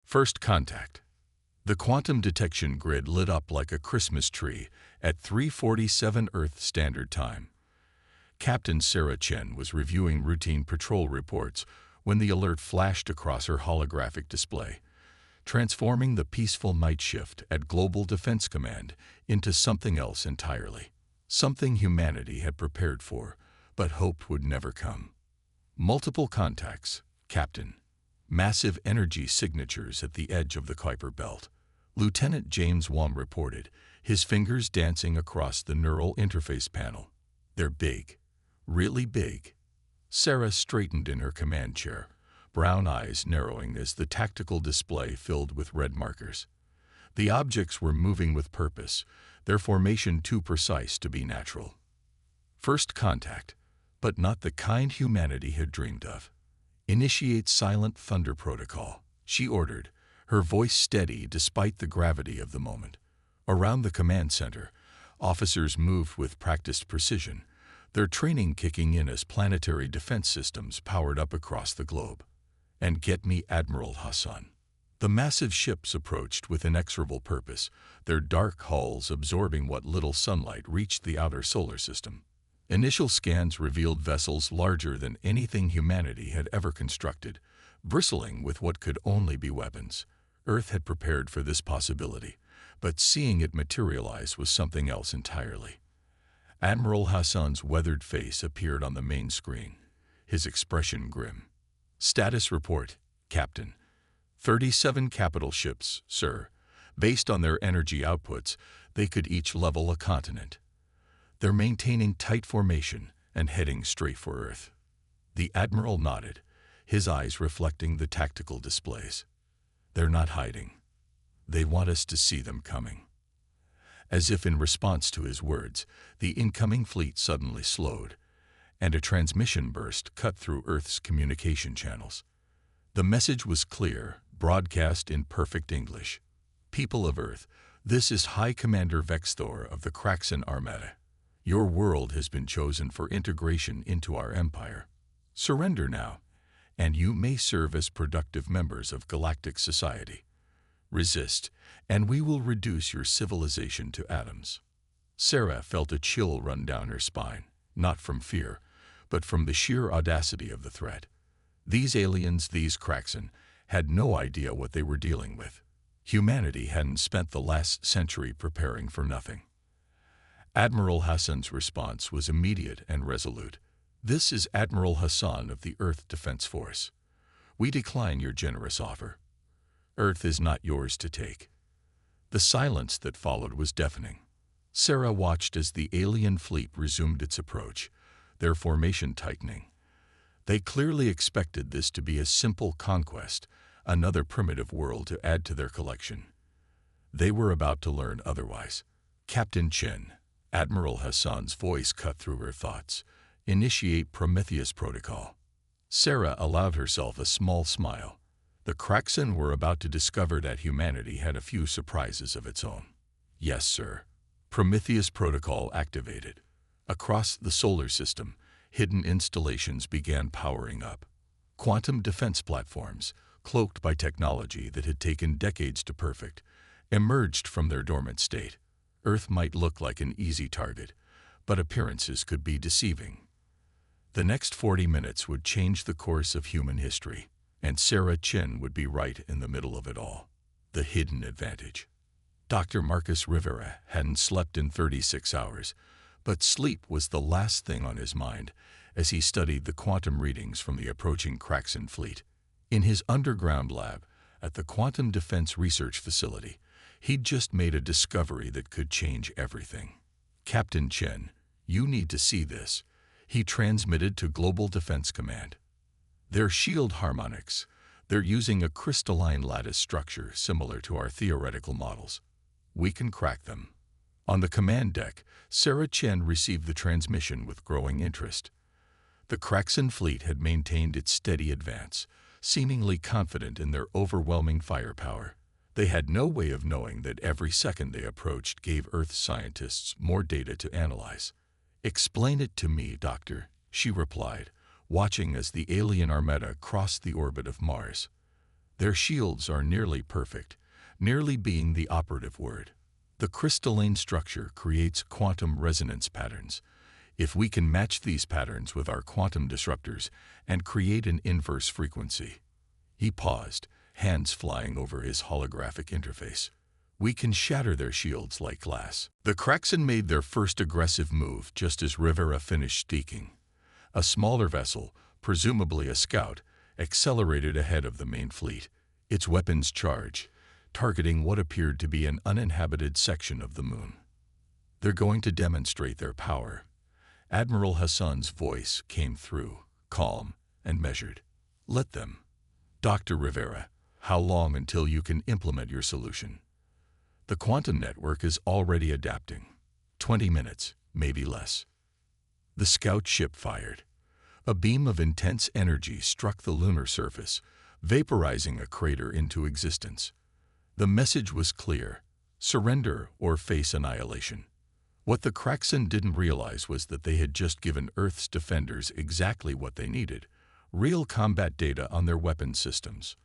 First contact. The quantum detection grid lit up like a Christmas tree at 3:47 Earth Standard Time. Captain Sarah Chen was reviewing routine patrol reports when the alert flashed across her holographic display, transforming the peaceful night shift at Global Defense Command into something else entirely. Something humanity had prepared for, but hoped would never come. Multiple contacts, Captain. Massive energy signatures at the edge of the Kuiper Belt. Lieutenant James Wong reported, his fingers dancing across the neural interface panel. They're big. Really big. Sarah straightened in her command chair, brown eyes narrowing as the tactical display filled with red markers. The objects were moving with purpose, their formation too precise to be natural. First contact, but not the kind humanity had dreamed of. Initiate Silent Thunder Protocol, she ordered, her voice steady despite the gravity of the moment. Around the command center, officers moved with practiced precision, their training kicking in as planetary defense systems powered up across the globe. And get me Admiral Hassan. The massive ships approached with inexorable purpose, their dark hulls absorbing what little sunlight reached the outer solar system. Initial scans revealed vessels larger than anything humanity had ever constructed, bristling with what could only be weapons. Earth had prepared for this possibility, but seeing it materialize was something else entirely. Admiral Hassan's weathered face appeared on the main screen, his expression grim. Status report, Captain. 37 capital ships, sir. Based on their energy outputs, they could each level a continent. They're maintaining tight formation and heading straight for Earth. The Admiral nodded, his eyes reflecting the tactical displays. They're not hiding. They want us to see them coming. As if in response to his words, the incoming fleet suddenly slowed, and a transmission burst cut through Earth's communication channels. The message was clear, broadcast in perfect English. People of Earth, this is High Commander Vexthor of the Kraxan Armada. Your world has been chosen for integration into our empire. Surrender now, and you may serve as productive members of galactic society. Resist, and we will reduce your civilization to atoms. Sarah felt a chill run down her spine, not from fear, but from the sheer audacity of the threat. These aliens, these Kraxan, had no idea what they were dealing with. Humanity hadn't spent the last century preparing for nothing. Admiral Hassan's response was immediate and resolute. This is Admiral Hassan of the Earth Defense Force. We decline your generous offer. Earth is not yours to take. The silence that followed was deafening. Sarah watched as the alien fleet resumed its approach, their formation tightening. They clearly expected this to be a simple conquest, another primitive world to add to their collection. They were about to learn otherwise. Captain Chen, Admiral Hassan's voice cut through her thoughts. Initiate Prometheus Protocol. Sarah allowed herself a small smile. The Kraxan were about to discover that humanity had a few surprises of its own. Yes, sir. Prometheus Protocol activated. Across the solar system, hidden installations began powering up. Quantum defense platforms, cloaked by technology that had taken decades to perfect, emerged from their dormant state. Earth might look like an easy target, but appearances could be deceiving. The next 40 minutes would change the course of human history, and Sarah Chen would be right in the middle of it all. The hidden advantage. Dr. Marcus Rivera hadn't slept in 36 hours, but sleep was the last thing on his mind as he studied the quantum readings from the approaching Kraxan fleet. In his underground lab at the Quantum Defense Research Facility, he'd just made a discovery that could change everything. Captain Chen, you need to see this, he transmitted to Global Defense Command. They're shield harmonics. They're using a crystalline lattice structure similar to our theoretical models. We can crack them. On the command deck, Sarah Chen received the transmission with growing interest. The Kraxan fleet had maintained its steady advance, seemingly confident in their overwhelming firepower. They had no way of knowing that every second they approached gave Earth scientists more data to analyze. Explain it to me, Doctor, she replied, watching as the alien Armada crossed the orbit of Mars. Their shields are nearly perfect, nearly being the operative word. The crystalline structure creates quantum resonance patterns. If we can match these patterns with our quantum disruptors and create an inverse frequency. He paused, hands flying over his holographic interface. We can shatter their shields like glass. The Kraxen made their first aggressive move just as Rivera finished speaking. A smaller vessel, presumably a scout, accelerated ahead of the main fleet, its weapons charged, targeting what appeared to be an uninhabited section of the moon. They're going to demonstrate their power. Admiral Hassan's voice came through, calm and measured. Let them. Dr. Rivera, how long until you can implement your solution? The quantum network is already adapting. 20 minutes, maybe less. The scout ship fired. A beam of intense energy struck the lunar surface, vaporizing a crater into existence. The message was clear: surrender or face annihilation. What the Kraxen didn't realize was that they had just given Earth's defenders exactly what they needed: real combat data on their weapon systems.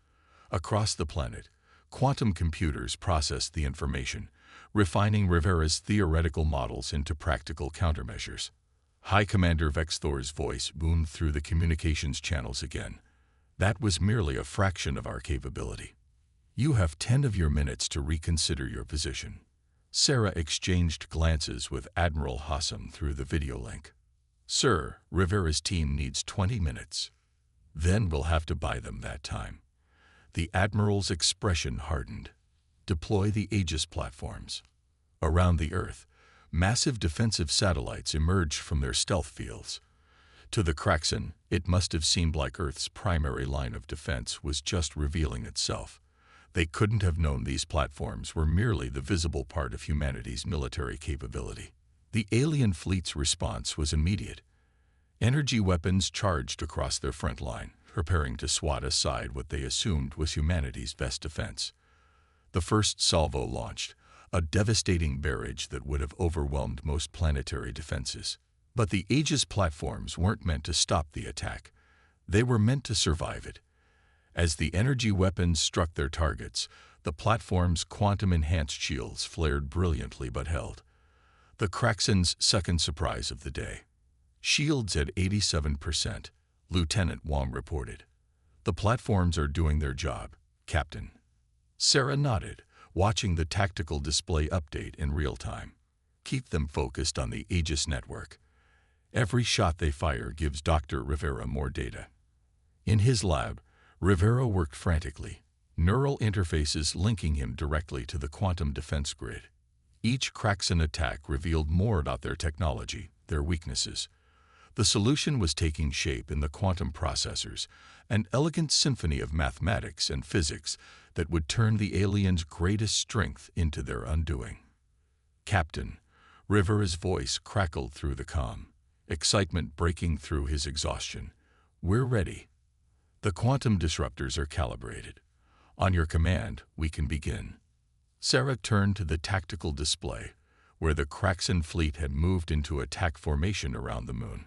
Across the planet, quantum computers processed the information, refining Rivera's theoretical models into practical countermeasures. High Commander Vexthor's voice boomed through the communications channels again. That was merely a fraction of our capability. You have 10 of your minutes to reconsider your position. Sarah exchanged glances with Admiral Hassan through the video link. Sir, Rivera's team needs 20 minutes. Then we'll have to buy them that time. The Admiral's expression hardened. Deploy the Aegis platforms. Around the Earth, massive defensive satellites emerged from their stealth fields. To the Kraxen, it must have seemed like Earth's primary line of defense was just revealing itself. They couldn't have known these platforms were merely the visible part of humanity's military capability. The alien fleet's response was immediate. Energy weapons charged across their front line, preparing to swat aside what they assumed was humanity's best defense. The first salvo launched, a devastating barrage that would have overwhelmed most planetary defenses. But the Aegis platforms weren't meant to stop the attack. They were meant to survive it. As the energy weapons struck their targets, the platform's quantum-enhanced shields flared brilliantly but held. The Kraxen's second surprise of the day. Shields at 87%, Lieutenant Wong reported. The platforms are doing their job, Captain. Sarah nodded, watching the tactical display update in real time. Keep them focused on the Aegis network. Every shot they fire gives Dr. Rivera more data. In his lab, Rivera worked frantically, neural interfaces linking him directly to the quantum defense grid. Each Kraxen attack revealed more about their technology, their weaknesses. The solution was taking shape in the quantum processors, an elegant symphony of mathematics and physics that would turn the aliens' greatest strength into their undoing. Captain, Rivera's voice crackled through the comm, excitement breaking through his exhaustion. We're ready. The quantum disruptors are calibrated. On your command, we can begin. Sarah turned to the tactical display, where the Kraxen fleet had moved into attack formation around the moon.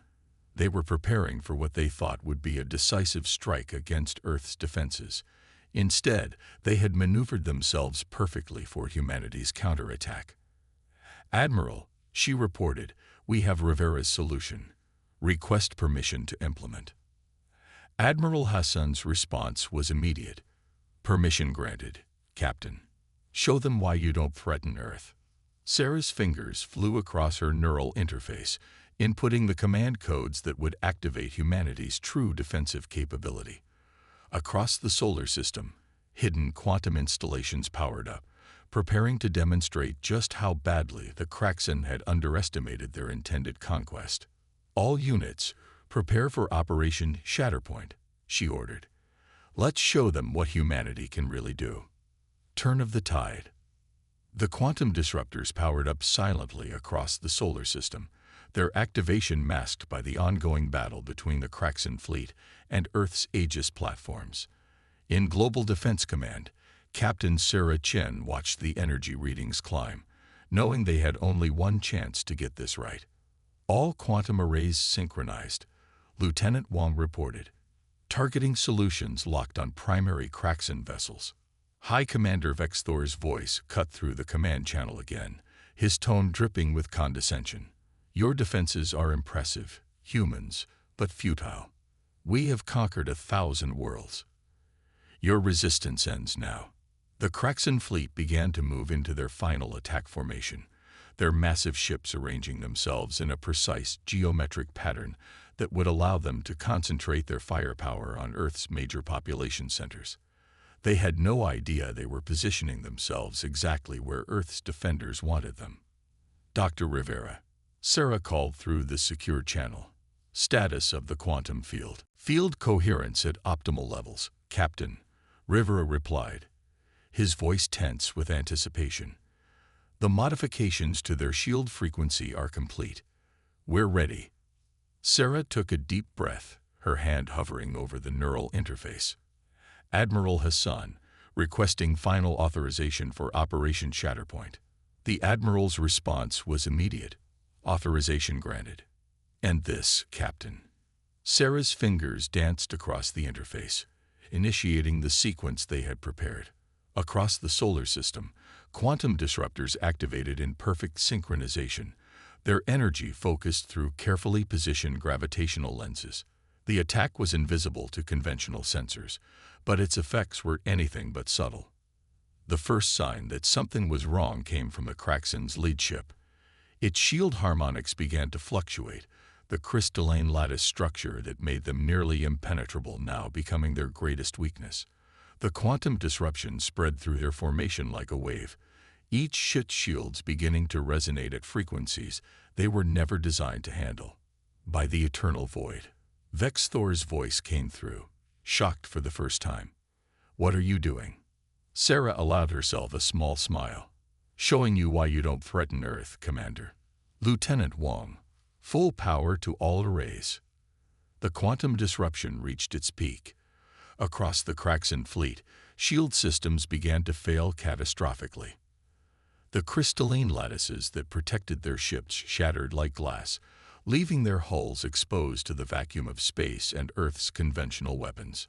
They were preparing for what they thought would be a decisive strike against Earth's defenses. Instead, they had maneuvered themselves perfectly for humanity's counterattack. Admiral, she reported, we have Rivera's solution. Request permission to implement. Admiral Hassan's response was immediate. Permission granted, Captain. Show them why you don't threaten Earth. Sarah's fingers flew across her neural interface, inputting the command codes that would activate humanity's true defensive capability. Across the solar system, hidden quantum installations powered up, preparing to demonstrate just how badly the Kraxen had underestimated their intended conquest. All units, prepare for Operation Shatterpoint, she ordered. Let's show them what humanity can really do. Turn of the tide. The quantum disruptors powered up silently across the solar system, their activation masked by the ongoing battle between the Kraxen fleet and Earth's Aegis platforms. In Global Defense Command, Captain Sarah Chen watched the energy readings climb, knowing they had only one chance to get this right. All quantum arrays synchronized, Lieutenant Wong reported. Targeting solutions locked on primary Kraxan vessels. High Commander Vexthor's voice cut through the command channel again, his tone dripping with condescension. Your defenses are impressive, humans, but futile. We have conquered 1,000 worlds. Your resistance ends now. The Kraxan fleet began to move into their final attack formation, their massive ships arranging themselves in a precise geometric pattern that would allow them to concentrate their firepower on Earth's major population centers. They had no idea they were positioning themselves exactly where Earth's defenders wanted them. Dr. Rivera. Sarah called through the secure channel. Status of the quantum field. Field coherence at optimal levels, Captain. Rivera replied, his voice tense with anticipation. The modifications to their shield frequency are complete. We're ready. Sarah took a deep breath, her hand hovering over the neural interface. Admiral Hassan, requesting final authorization for Operation Shatterpoint. The Admiral's response was immediate. Authorization granted. And this, Captain. Sarah's fingers danced across the interface, initiating the sequence they had prepared. Across the solar system, quantum disruptors activated in perfect synchronization, their energy focused through carefully positioned gravitational lenses. The attack was invisible to conventional sensors, but its effects were anything but subtle. The first sign that something was wrong came from the Kraxan's lead ship. Its shield harmonics began to fluctuate, the crystalline lattice structure that made them nearly impenetrable now becoming their greatest weakness. The quantum disruption spread through their formation like a wave, each ship's shields beginning to resonate at frequencies they were never designed to handle. By the eternal void. Vexthor's voice came through, shocked for the first time. What are you doing? Sarah allowed herself a small smile. Showing you why you don't threaten Earth, Commander. Lieutenant Wong. Full power to all arrays. The quantum disruption reached its peak. Across the Kraxan fleet, shield systems began to fail catastrophically. The crystalline lattices that protected their ships shattered like glass, leaving their hulls exposed to the vacuum of space and Earth's conventional weapons.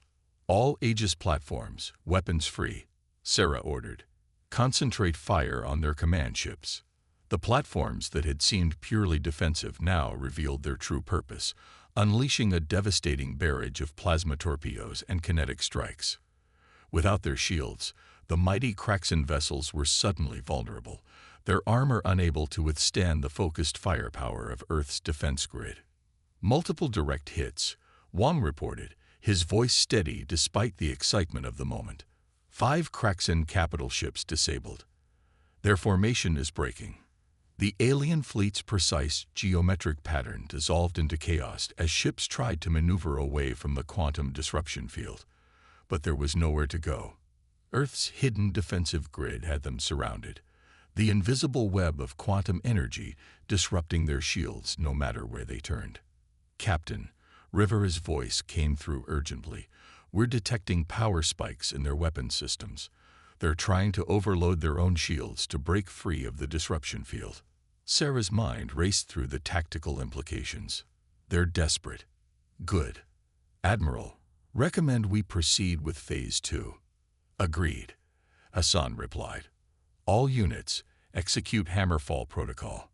All Aegis platforms, weapons-free, Sarah ordered. Concentrate fire on their command ships. The platforms that had seemed purely defensive now revealed their true purpose, unleashing a devastating barrage of plasma torpedoes and kinetic strikes. Without their shields, the mighty Kraxan vessels were suddenly vulnerable, their armor unable to withstand the focused firepower of Earth's defense grid. Multiple direct hits, Wong reported, his voice steady despite the excitement of the moment. 5 Kraxan capital ships disabled. Their formation is breaking. The alien fleet's precise geometric pattern dissolved into chaos as ships tried to maneuver away from the quantum disruption field. But there was nowhere to go. Earth's hidden defensive grid had them surrounded, the invisible web of quantum energy disrupting their shields no matter where they turned. Captain, Rivera's voice came through urgently. We're detecting power spikes in their weapon systems. They're trying to overload their own shields to break free of the disruption field. Sarah's mind raced through the tactical implications. They're desperate. Good. Admiral, recommend we proceed with Phase 2. Agreed. Hassan replied. All units, execute Hammerfall protocol.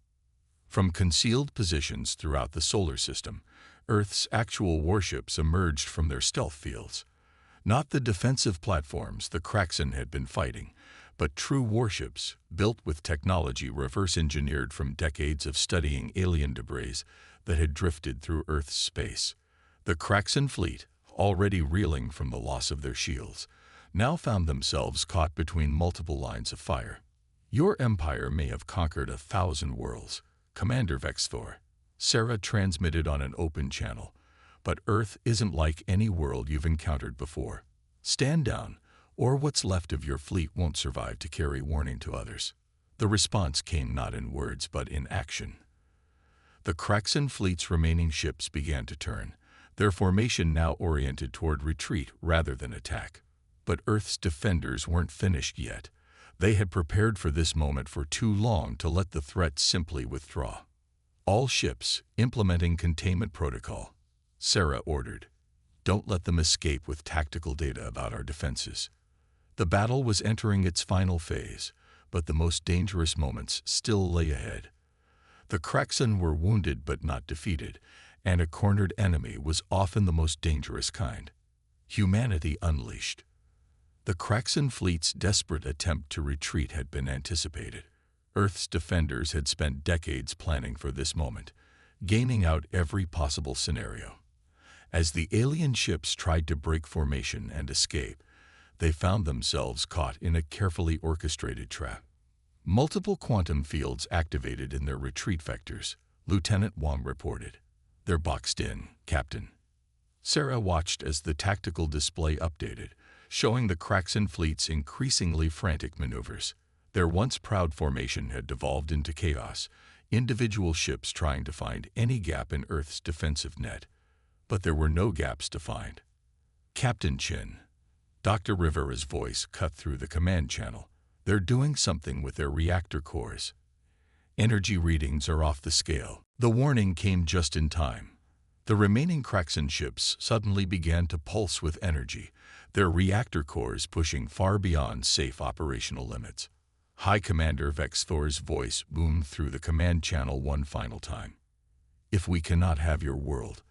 From concealed positions throughout the solar system, Earth's actual warships emerged from their stealth fields. Not the defensive platforms the Kraxan had been fighting, but true warships built with technology reverse-engineered from decades of studying alien debris that had drifted through Earth's space. The Kraxan fleet, already reeling from the loss of their shields, now found themselves caught between multiple lines of fire. Your empire may have conquered 1,000 worlds, Commander Vexthor. Sarah transmitted on an open channel, but Earth isn't like any world you've encountered before. Stand down, or what's left of your fleet won't survive to carry warning to others. The response came not in words but in action. The Kraxan fleet's remaining ships began to turn, their formation now oriented toward retreat rather than attack. But Earth's defenders weren't finished yet. They had prepared for this moment for too long to let the threat simply withdraw. All ships implementing containment protocol, Sarah ordered. Don't let them escape with tactical data about our defenses. The battle was entering its final phase, but the most dangerous moments still lay ahead. The Kraxan were wounded but not defeated, and a cornered enemy was often the most dangerous kind. Humanity unleashed. The Kraxan fleet's desperate attempt to retreat had been anticipated. Earth's defenders had spent decades planning for this moment, gaming out every possible scenario. As the alien ships tried to break formation and escape, they found themselves caught in a carefully orchestrated trap. Multiple quantum fields activated in their retreat vectors, Lieutenant Wang reported. They're boxed in, Captain. Sarah watched as the tactical display updated, showing the Kraxan fleet's increasingly frantic maneuvers. Their once proud formation had devolved into chaos, individual ships trying to find any gap in Earth's defensive net. But there were no gaps to find. Captain Chin. Dr. Rivera's voice cut through the command channel. They're doing something with their reactor cores. Energy readings are off the scale. The warning came just in time. The remaining Kraxan ships suddenly began to pulse with energy, their reactor cores pushing far beyond safe operational limits. High Commander Vex Thor's voice boomed through the command channel one final time. If we cannot have your world,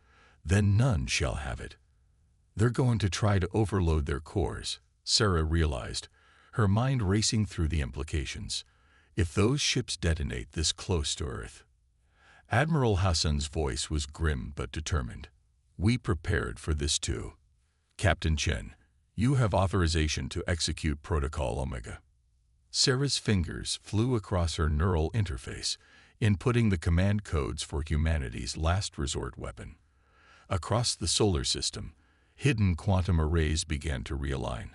then none shall have it. They're going to try to overload their cores, Sarah realized, her mind racing through the implications. If those ships detonate this close to Earth. Admiral Hassan's voice was grim but determined. We prepared for this too. Captain Chen, you have authorization to execute Protocol Omega. Sarah's fingers flew across her neural interface, inputting the command codes for humanity's last resort weapon. Across the solar system, hidden quantum arrays began to realign,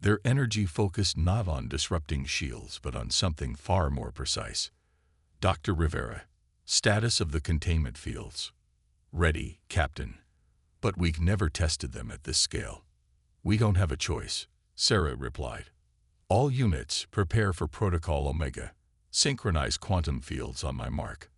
their energy focused not on disrupting shields but on something far more precise. Dr. Rivera, status of the containment fields. Ready, Captain. But we've never tested them at this scale. We don't have a choice, Sarah replied. All units, prepare for Protocol Omega. Synchronize quantum fields on my mark.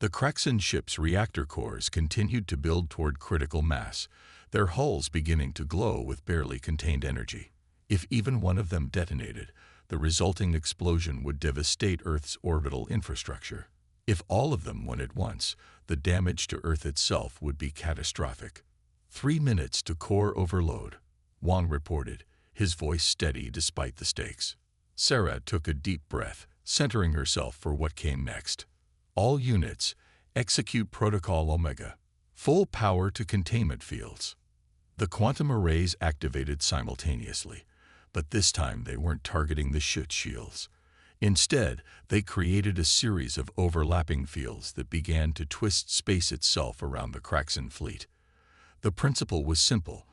The Kraxan ship's reactor cores continued to build toward critical mass, their hulls beginning to glow with barely contained energy. If even one of them detonated, the resulting explosion would devastate Earth's orbital infrastructure. If all of them went at once, the damage to Earth itself would be catastrophic. 3 minutes to core overload, Wang reported, his voice steady despite the stakes. Sarah took a deep breath, centering herself for what came next. All units, execute Protocol Omega. Full power to containment fields. The quantum arrays activated simultaneously, but this time they weren't targeting the ship shields. Instead, they created a series of overlapping fields that began to twist space itself around the Kraxan fleet. The principle was simple.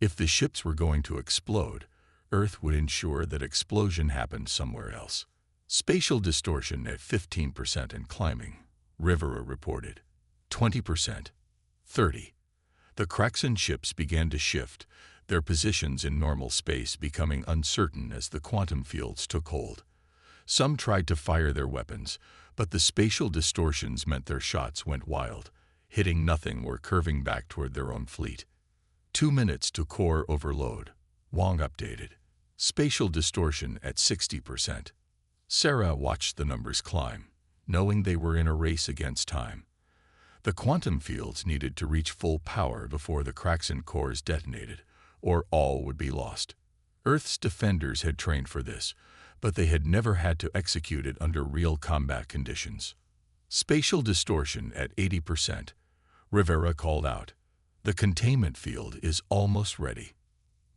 If the ships were going to explode, Earth would ensure that explosion happened somewhere else. Spatial distortion at 15% and climbing, Rivera reported. 20%. 30%. The Kraxan ships began to shift, their positions in normal space becoming uncertain as the quantum fields took hold. Some tried to fire their weapons, but the spatial distortions meant their shots went wild, hitting nothing or curving back toward their own fleet. 2 minutes to core overload, Wang updated. Spatial distortion at 60%. Sarah watched the numbers climb, knowing they were in a race against time. The quantum fields needed to reach full power before the Kraxan cores detonated, or all would be lost. Earth's defenders had trained for this, but they had never had to execute it under real combat conditions. Spatial distortion at 80%, Rivera called out. The containment field is almost ready.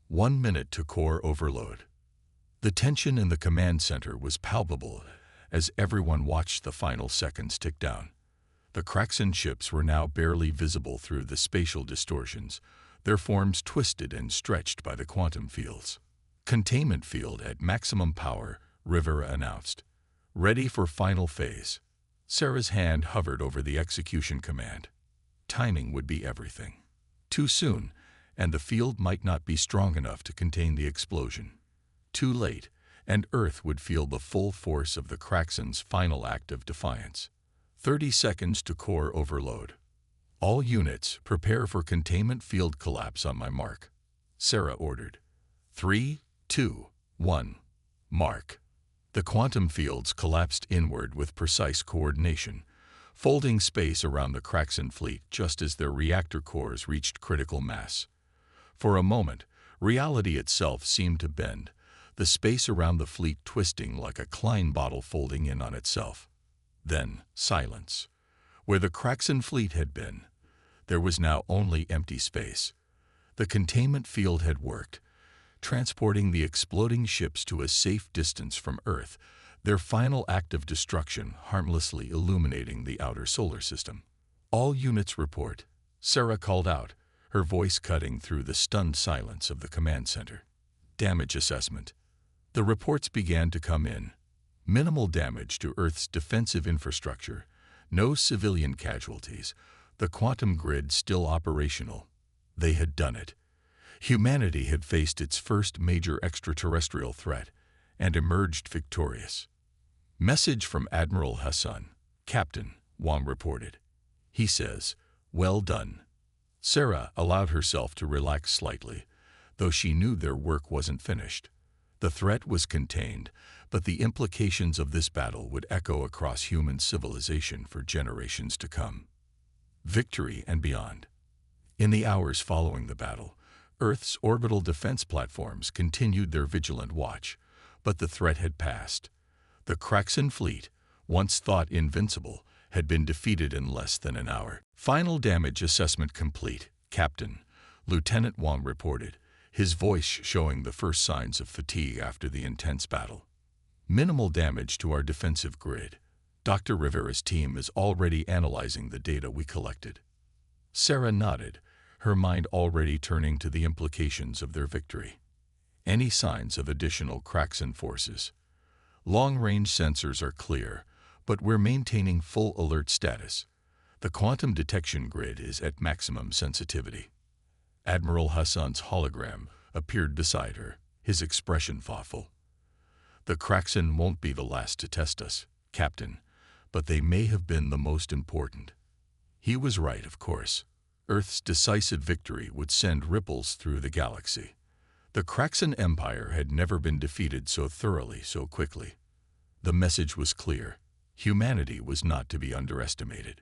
1 minute to core overload. The tension in the command center was palpable as everyone watched the final seconds tick down. The Kraxan ships were now barely visible through the spatial distortions, their forms twisted and stretched by the quantum fields. Containment field at maximum power, Rivera announced. Ready for final phase. Sarah's hand hovered over the execution command. Timing would be everything. Too soon, and the field might not be strong enough to contain the explosion. Too late, and Earth would feel the full force of the Kraxan's final act of defiance. 30 seconds to core overload. All units, prepare for containment field collapse on my mark. Sarah ordered. 3, 2, 1. Mark. The quantum fields collapsed inward with precise coordination, folding space around the Kraxan fleet just as their reactor cores reached critical mass. For a moment, reality itself seemed to bend, the space around the fleet twisting like a Klein bottle folding in on itself. Then, silence. Where the Kraxan fleet had been, there was now only empty space. The containment field had worked, transporting the exploding ships to a safe distance from Earth, their final act of destruction harmlessly illuminating the outer solar system. All units report, Sarah called out, her voice cutting through the stunned silence of the command center. Damage assessment. The reports began to come in. Minimal damage to Earth's defensive infrastructure, no civilian casualties, the quantum grid still operational. They had done it. Humanity had faced its first major extraterrestrial threat and emerged victorious. Message from Admiral Hassan. Captain, Wang reported. He says, "Well done." Sarah allowed herself to relax slightly, though she knew their work wasn't finished. The threat was contained, but the implications of this battle would echo across human civilization for generations to come. Victory and beyond. In the hours following the battle, Earth's orbital defense platforms continued their vigilant watch, but the threat had passed. The Kraxan fleet, once thought invincible, had been defeated in less than an hour. Final damage assessment complete, Captain, Lieutenant Wang reported, his voice showing the first signs of fatigue after the intense battle. Minimal damage to our defensive grid. Dr. Rivera's team is already analyzing the data we collected. Sarah nodded, her mind already turning to the implications of their victory. Any signs of additional Kraxan forces? Long-range sensors are clear, but we're maintaining full alert status. The quantum detection grid is at maximum sensitivity. Admiral Hassan's hologram appeared beside her, his expression thoughtful. The Kraxan won't be the last to test us, Captain, but they may have been the most important. He was right, of course. Earth's decisive victory would send ripples through the galaxy. The Kraxan Empire had never been defeated so thoroughly, so quickly. The message was clear. Humanity was not to be underestimated.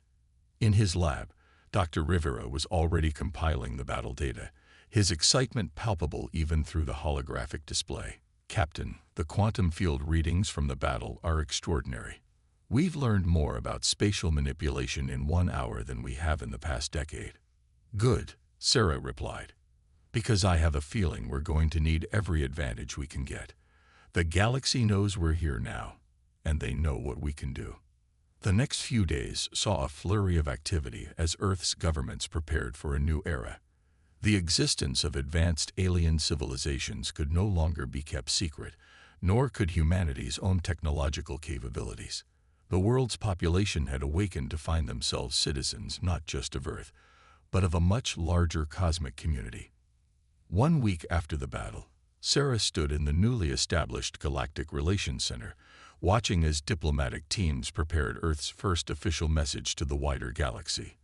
In his lab, Dr. Rivera was already compiling the battle data, his excitement palpable even through the holographic display. Captain, the quantum field readings from the battle are extraordinary. We've learned more about spatial manipulation in 1 hour than we have in the past decade. Good, Sarah replied. Because I have a feeling we're going to need every advantage we can get. The galaxy knows we're here now, and they know what we can do. The next few days saw a flurry of activity as Earth's governments prepared for a new era. The existence of advanced alien civilizations could no longer be kept secret, nor could humanity's own technological capabilities. The world's population had awakened to find themselves citizens not just of Earth, but of a much larger cosmic community. 1 week after the battle, Sarah stood in the newly established Galactic Relations Center, watching as diplomatic teams prepared Earth's first official message to the wider galaxy.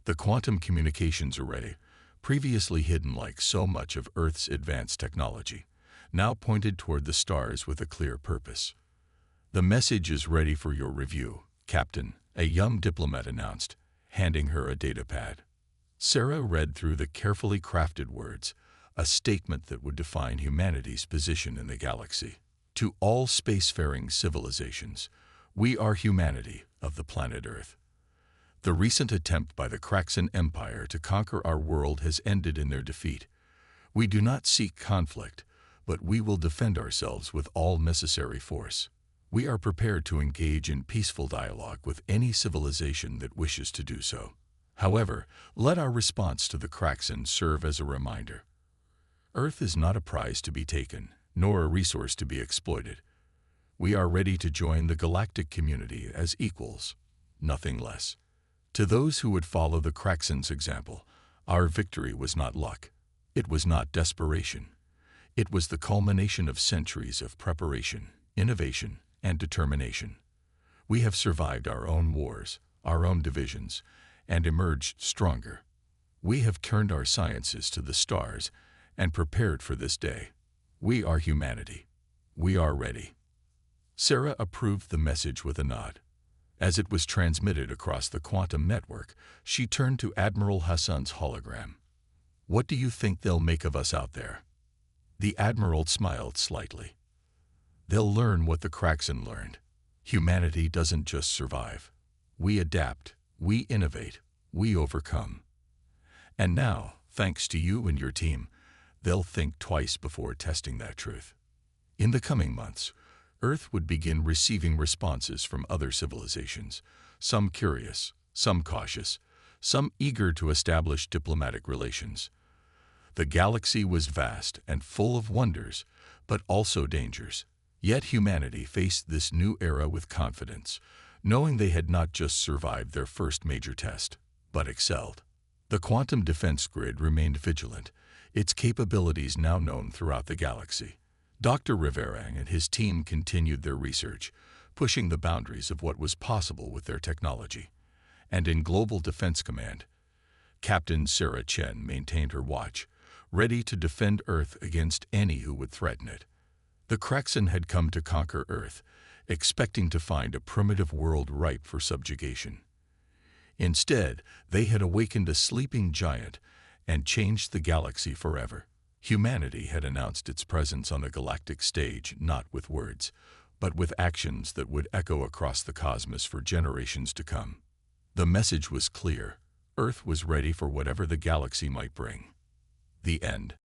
The quantum communications array, previously hidden like so much of Earth's advanced technology, now pointed toward the stars with a clear purpose. The message is ready for your review, Captain, a young diplomat announced, handing her a datapad. Sarah read through the carefully crafted words, a statement that would define humanity's position in the galaxy. To all spacefaring civilizations, we are humanity of the planet Earth. The recent attempt by the Kraxan Empire to conquer our world has ended in their defeat. We do not seek conflict, but we will defend ourselves with all necessary force. We are prepared to engage in peaceful dialogue with any civilization that wishes to do so. However, let our response to the Kraxan serve as a reminder. Earth is not a prize to be taken, nor a resource to be exploited. We are ready to join the galactic community as equals, nothing less. To those who would follow the Kraxan's example, our victory was not luck. It was not desperation. It was the culmination of centuries of preparation, innovation, and determination. We have survived our own wars, our own divisions, and emerged stronger. We have turned our sciences to the stars and prepared for this day. We are humanity. We are ready. Sarah approved the message with a nod. As it was transmitted across the quantum network, she turned to Admiral Hassan's hologram. "What do you think they'll make of us out there?" The Admiral smiled slightly. "They'll learn what the Kraxan learned. Humanity doesn't just survive. We adapt, we innovate, we overcome. And now, thanks to you and your team, they'll think twice before testing that truth." In the coming months, Earth would begin receiving responses from other civilizations, some curious, some cautious, some eager to establish diplomatic relations. The galaxy was vast and full of wonders, but also dangers. Yet humanity faced this new era with confidence, knowing they had not just survived their first major test, but excelled. The quantum defense grid remained vigilant, its capabilities now known throughout the galaxy. Dr. Riverang and his team continued their research, pushing the boundaries of what was possible with their technology. And in Global Defense Command, Captain Sarah Chen maintained her watch, ready to defend Earth against any who would threaten it. The Kraxan had come to conquer Earth, expecting to find a primitive world ripe for subjugation. Instead, they had awakened a sleeping giant and changed the galaxy forever. Humanity had announced its presence on the galactic stage not with words, but with actions that would echo across the cosmos for generations to come. The message was clear. Earth was ready for whatever the galaxy might bring. The end.